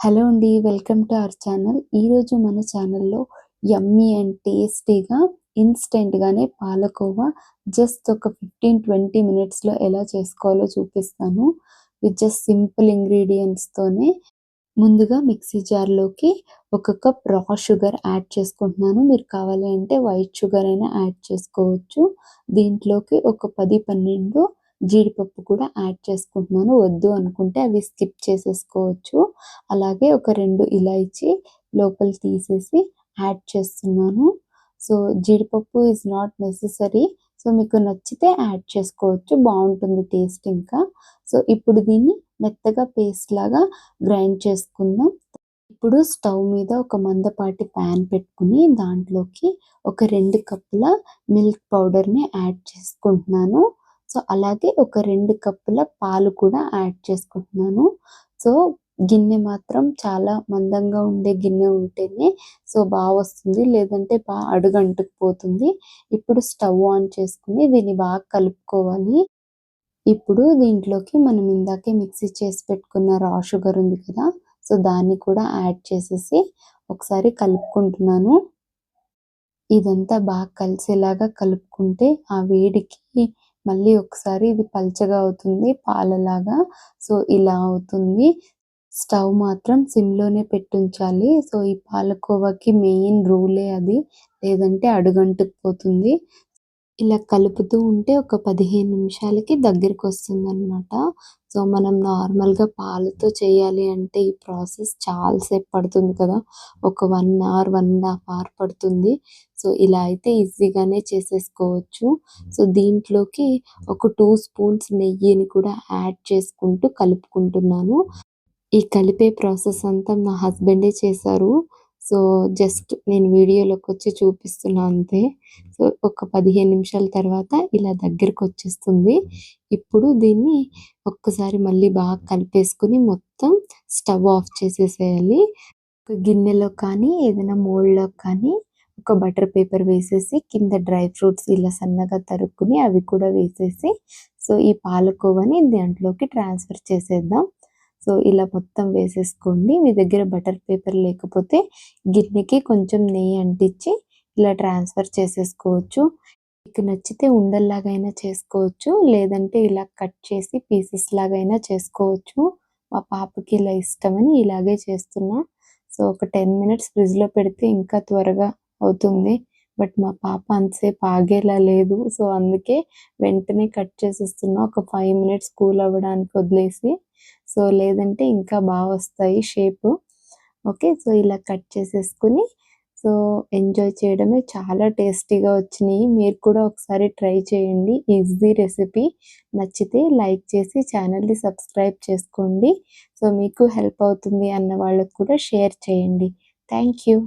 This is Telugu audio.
హలో అండి. Welcome to our channel. ఈరోజు మన ఛానల్‌లో యమ్మీ అండ్ టేస్టీగా ఇన్‌స్టంట్‌గానే పాలకోవా జస్ట్ ఒక 15-20 మినిట్స్‌లో ఎలా చేసుకోవాలో చూపిస్తాను. విత్ జస్ట్ సింపుల్ ఇంగ్రీడియెంట్స్‌తోనే. ముందుగా మిక్సీ జార్‌లోకి ఒక కప్ రా షుగర్ యాడ్ చేసుకుంటున్నాను. మీరు కావాలి అంటే వైట్ షుగర్ అయినా యాడ్ చేసుకోవచ్చు. దీంట్లోకి ఒక 10, 12 జీడిపప్పు కూడా యాడ్ చేసుకుంటున్నాను. వద్దు అనుకుంటే అవి స్కిప్ చేసేసుకోవచ్చు. అలాగే ఒక 2 ఇలాచీ లోపల తీసేసి యాడ్ చేస్తున్నాను. సో, జీడిపప్పు ఈజ్ నాట్ నెసెసరీ. సో, మీకు నచ్చితే యాడ్ చేసుకోవచ్చు. బావుంటుంది టేస్ట్ ఇంకా. సో, ఇప్పుడు దీన్ని మెత్తగా పేస్ట్ లాగా గ్రైండ్ చేసుకుందాం. ఇప్పుడు స్టవ్ మీద ఒక మందపాటి ప్యాన్ పెట్టుకుని దాంట్లోకి ఒక 2 కప్పుల మిల్క్ పౌడర్‌ని యాడ్ చేసుకుంటున్నాను. సో, అలాగే ఒక 2 కప్పుల పాలు కూడా యాడ్ చేసుకుంటున్నాను. సో, గిన్నె మాత్రం చాలా మందంగా ఉండే గిన్నె ఉంటేనే వస్తుంది. లేదంటే అడుగంటుకుపోతుంది. ఇప్పుడు స్టవ్ ఆన్ చేసుకొని దీన్ని బాగా కలుపుకోవాలి. ఇప్పుడు దీంట్లోకి మనం ఇందాకే మిక్సీ చేసి పెట్టుకున్న రా షుగర్ ఉంది కదా! సో, దాన్ని కూడా యాడ్ చేసేసి ఒకసారి కలుపుకుంటున్నాను. ఇదంతా బాగా కలిసేలాగా కలుపుకుంటే ఆ వేడికి మళ్ళీ ఒకసారి ఇది పల్చగా అవుతుంది పాలలాగా. సో, ఇలా అవుతుంది. స్టవ్ మాత్రం సిమ్‌లోనే పెట్టుంచాలి. సో, ఈ పాలకోవాకి మెయిన్ రూలే అది. లేదంటే అడుగంటుకుపోతుంది. ఇలా కలుపుతూ ఉంటే ఒక 15 నిమిషాలకి దగ్గరికొస్తుందనమాట. సో, మనం నార్మల్‌గా పాలతో చేయాలి అంటే ఈ ప్రాసెస్ చాలా సేపు పడుతుంది కదా! ఒక 1 అవర్, 1 ½ అవర్ పడుతుంది. సో, ఇలా అయితే ఈజీగానే చేసేసుకోవచ్చు. సో, దీంట్లోకి ఒక 2 స్పూన్స్ నెయ్యిని కూడా యాడ్ చేసుకుంటూ కలుపుకుంటున్నాను. ఈ కలిపే ప్రాసెస్ అంతా మా హస్బెండే చేశారు. సో, జస్ట్ నేను వీడియోలోకొచ్చి చూపిస్తున్నా అంతే. సో, ఒక 15 నిమిషాల తర్వాత ఇలా దగ్గరకొచ్చేస్తుంది. ఇప్పుడు దీన్ని ఒక్కసారి మళ్ళీ బాగా కలిపేసుకొని మొత్తం స్టవ్ ఆఫ్ చేసేసేయాలి. ఒక గిన్నెలో కానీ, ఏదైనా మోల్డ్‌లో కానీ ఒక బటర్ పేపర్ వేసేసి కింద డ్రై ఫ్రూట్స్ ఇలా సన్నగా తరుక్కుని అవి కూడా వేసేసి, సో, ఈ పాలకోవాని దాంట్లోకి ట్రాన్స్‌ఫర్ చేసేద్దాం. సో, ఇలా మొత్తం వేసేసుకోండి. మీ దగ్గర బటర్ పేపర్ లేకపోతే గిన్నెకి కొంచెం నెయ్యి అంటించి ఇలా ట్రాన్స్‌ఫర్ చేసేసుకోవచ్చు. మీకు నచ్చితే ఉండల్లాగైనా చేసుకోవచ్చు. లేదంటే ఇలా కట్ చేసి పీసెస్ లాగైనా చేసుకోవచ్చు. మా పాపకి ఇలా ఇష్టమని ఇలాగే చేస్తున్నా. సో, ఒక 10 మినిట్స్ ఫ్రిడ్జ్‌లో పెడితే ఇంకా త్వరగా అవుతుంది. బట్ మా పాప అంతసేపు ఆగేలా లేదు. సో, అందుకే వెంటనే కట్ చేసేస్తున్నా. ఒక 5 మినిట్స్ కూల్ అవ్వడానికి వదిలేసి. సో, లేదంటే ఇంకా వస్తాయి షేపు. ఓకే. సో, ఇలా కట్ చేసేసుకొని సో, ఎంజాయ్ చేయడమే. చాలా టేస్టీగా వచ్చినియి. మీరు కూడా ఒకసారి ట్రై చేయండి. Easy recipe. నచ్చితే లైక్ చేసి ఛానల్‌ని సబ్స్క్రైబ్ చేసుకోండి. సో, మీకు హెల్ప్ అవుతుంది అన్న వాళ్ళకి కూడా షేర్ చేయండి. Thank you.